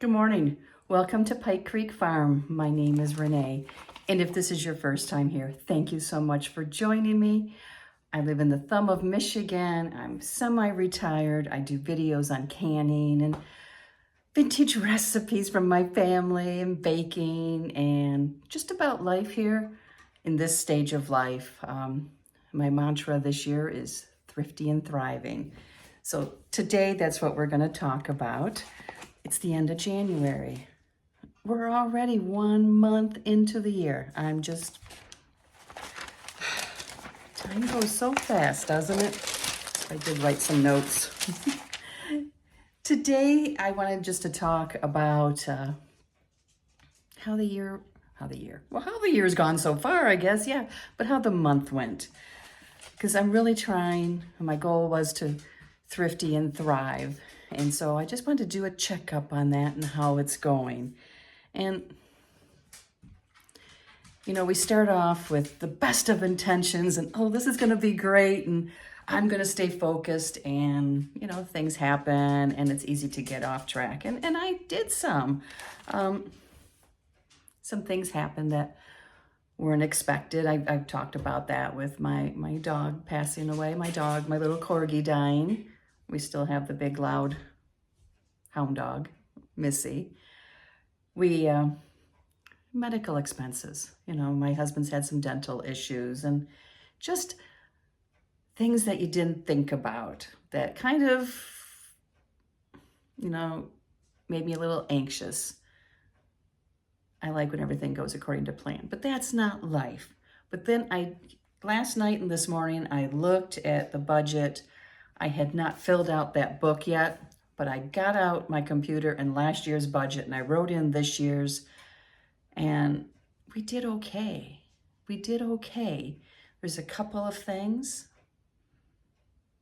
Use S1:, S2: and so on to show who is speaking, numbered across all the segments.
S1: Good morning. Welcome to Pike Creek Farm. My name is Renee, and if this is your first time here, thank you so much for joining me. I live in the thumb of Michigan. I'm semi-retired. I do videos on canning and vintage recipes from my family and baking and just about life here in this stage of life. My mantra this year is thrifty and thriving. So today, that's what we're going to talk about. It's the end of January. We're already 1 month into the year. Time goes so fast, doesn't it? I did write some notes. Today, I wanted just to talk about how the year's gone so far, I guess, yeah, but how the month went. Because I'm really trying, my goal was to thrifty and thrive. And so I just wanted to do a checkup on that and how it's going. And, we start off with the best of intentions and, oh, this is going to be great. And I'm going to stay focused and, things happen and it's easy to get off track. And I did some things happened that weren't expected. I've talked about that with my dog passing away, my little corgi dying. We still have the big, loud hound dog, Missy. Medical expenses. My husband's had some dental issues and just things that you didn't think about that kind of, made me a little anxious. I like when everything goes according to plan, but that's not life. But then last night and this morning, I looked at the budget. I had not filled out that book yet, but I got out my computer and last year's budget and I wrote in this year's, and we did okay. There's a couple of things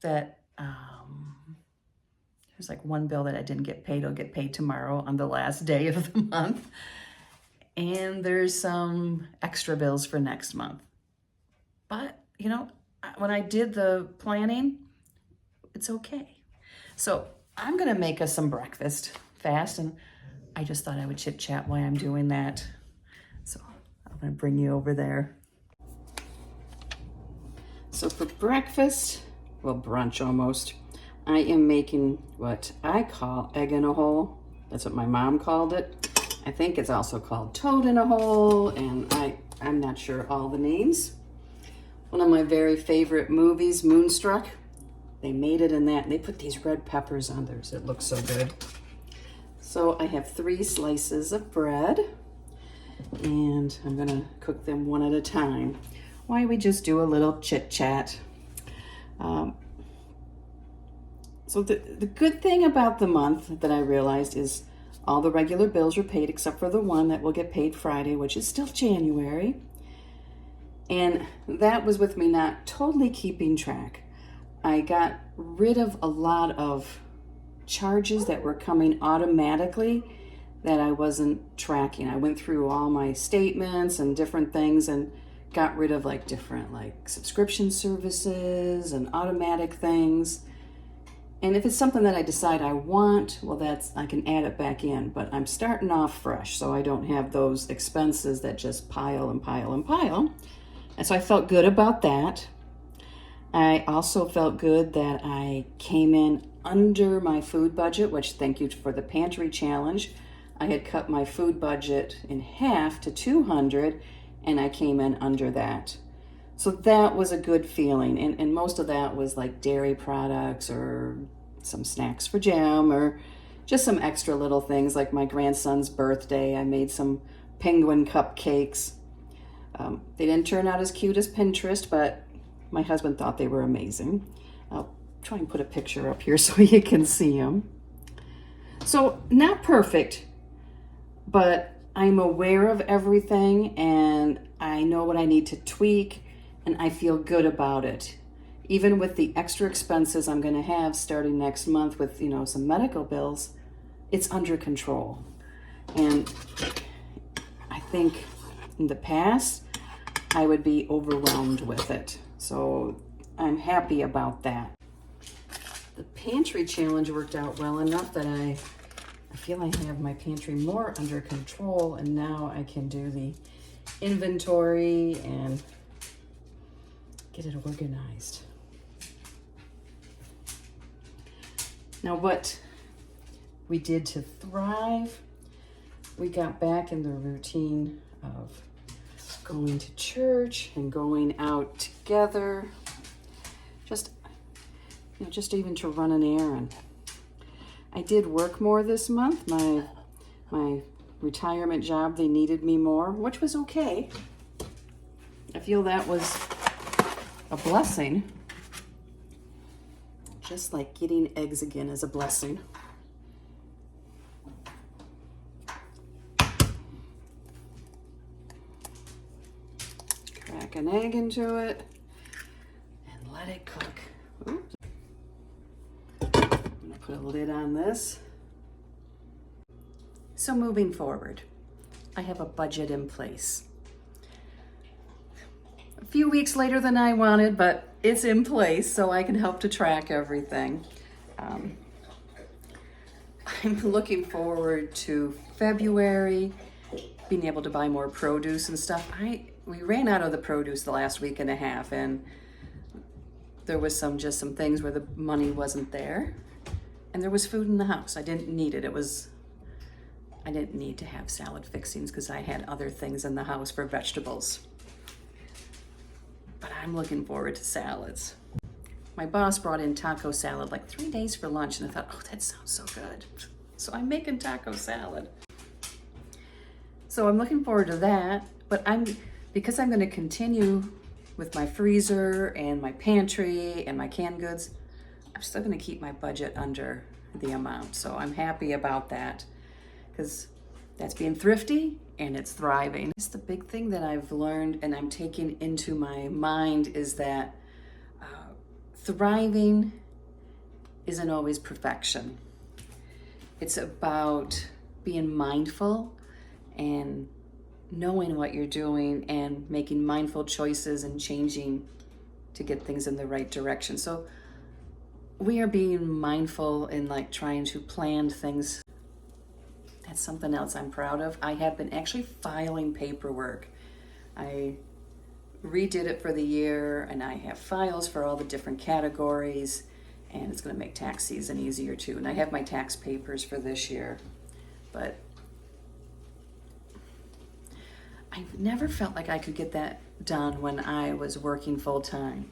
S1: that, there's like one bill that I didn't get paid. I'll get paid tomorrow on the last day of the month. And there's some extra bills for next month. But, when I did the planning, it's okay. So I'm going to make us some breakfast fast, and I just thought I would chit chat while I'm doing that. So I'm going to bring you over there. So for breakfast, brunch almost, I am making what I call egg in a hole. That's what my mom called it. I think it's also called toad in a hole, and I'm not sure all the names. One of my very favorite movies, Moonstruck, they made it in that, and they put these red peppers on theirs. It looks so good. So I have 3 slices of bread, and I'm gonna cook them one at a time. Why don't we just do a little chit chat? So the good thing about the month that I realized is all the regular bills are paid except for the one that will get paid Friday, which is still January. And that was with me not totally keeping track. I got rid of a lot of charges that were coming automatically that I wasn't tracking. I went through all my statements and different things and got rid of different subscription services and automatic things. And if it's something that I decide I want, I can add it back in, but I'm starting off fresh so I don't have those expenses that just pile and pile and pile. And so I felt good about that. I also felt good that I came in under my food budget, which thank you for the pantry challenge. I had cut my food budget in half to $200, and I came in under that. So that was a good feeling, and most of that was dairy products or some snacks for jam or just some extra little things like my grandson's birthday. I made some penguin cupcakes. They didn't turn out as cute as Pinterest, but my husband thought they were amazing. I'll try and put a picture up here so you can see them. So not perfect, but I'm aware of everything and I know what I need to tweak. And I feel good about it. Even with the extra expenses I'm going to have starting next month with, some medical bills, it's under control. And I think in the past, I would be overwhelmed with it. So I'm happy about that. The pantry challenge worked out well enough that I feel I have my pantry more under control, and now I can do the inventory and get it organized. Now, what we did to thrive, we got back in the routine of going to church and going out together, just even to run an errand. I did work more this month. My retirement job, they needed me more, which was okay. I feel that was a blessing. Just like getting eggs again is a blessing. Crack an egg into it and let it cook. Oops. I'm gonna put a lid on this. So moving forward, I have a budget in place. A few weeks later than I wanted, but it's in place so I can help to track everything. I'm looking forward to February, being able to buy more produce and stuff. We ran out of the produce the last week and a half, and there was some things where the money wasn't there, and there was food in the house. I didn't need it. I didn't need to have salad fixings because I had other things in the house for vegetables. But I'm looking forward to salads. My boss brought in taco salad like 3 days for lunch, and I thought, oh, that sounds so good. So I'm making taco salad. So I'm looking forward to that, but because I'm gonna continue with my freezer and my pantry and my canned goods, I'm still gonna keep my budget under the amount. So I'm happy about that, because that's being thrifty and it's thriving. It's the big thing that I've learned and I'm taking into my mind is that thriving isn't always perfection. It's about being mindful and knowing what you're doing and making mindful choices and changing to get things in the right direction. So we are being mindful in like trying to plan things. That's something else I'm proud of. I have been actually filing paperwork. I redid it for the year, and I have files for all the different categories, and it's going to make tax season easier too. And I have my tax papers for this year, but I never felt like I could get that done when I was working full time.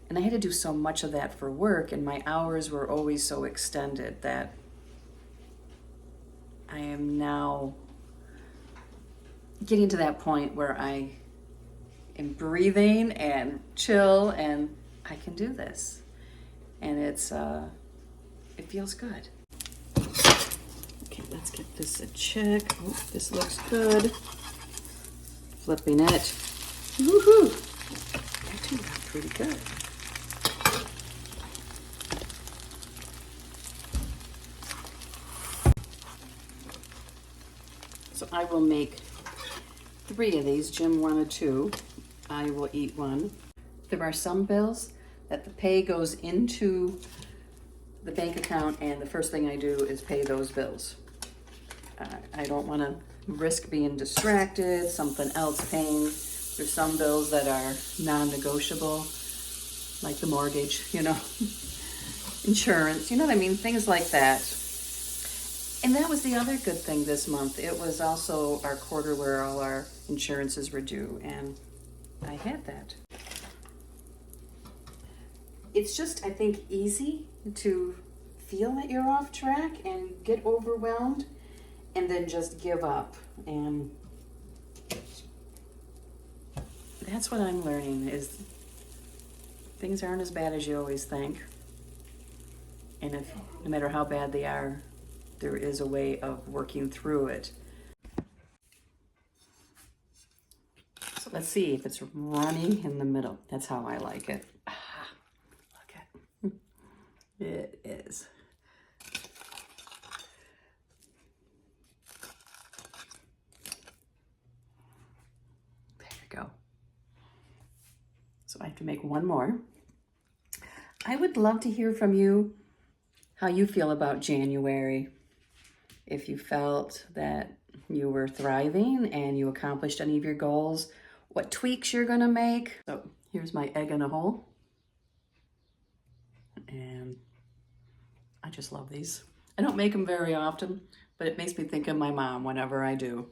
S1: And I had to do so much of that for work, and my hours were always so extended that I am now getting to that point where I am breathing and chill, and I can do this. And it feels good. Okay, let's get this a check. Oh, this looks good. Flipping it. Woohoo! That turned out pretty good. So I will make 3 of these. Jim wanted 2. I will eat 1. There are some bills that the pay goes into the bank account, and the first thing I do is pay those bills. I don't want to risk being distracted, something else paying. There's some bills that are non-negotiable, like the mortgage, insurance, you know what I mean? Things like that. And that was the other good thing this month. It was also our quarter where all our insurances were due, and I had that. It's just, I think, easy to feel that you're off track and get overwhelmed and then just give up. And that's what I'm learning, is things aren't as bad as you always think. And no matter how bad they are, there is a way of working through it. So let's see if it's running in the middle. That's how I like it. Look at it. It is. There you go. So I have to make 1 more. I would love to hear from you how you feel about January. if you felt that you were thriving and you accomplished any of your goals, what tweaks you're gonna make. So here's my egg in a hole. And I just love these. I don't make them very often, but it makes me think of my mom whenever I do.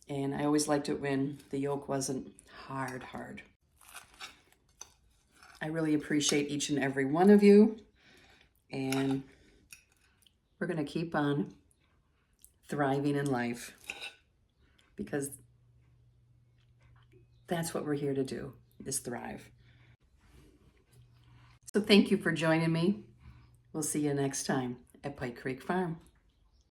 S1: And I always liked it when the yolk wasn't hard. I really appreciate each and every one of you. And we're gonna keep on thriving in life because that's what we're here to do, is thrive. So thank you for joining me. We'll see you next time at Pike Creek Farm.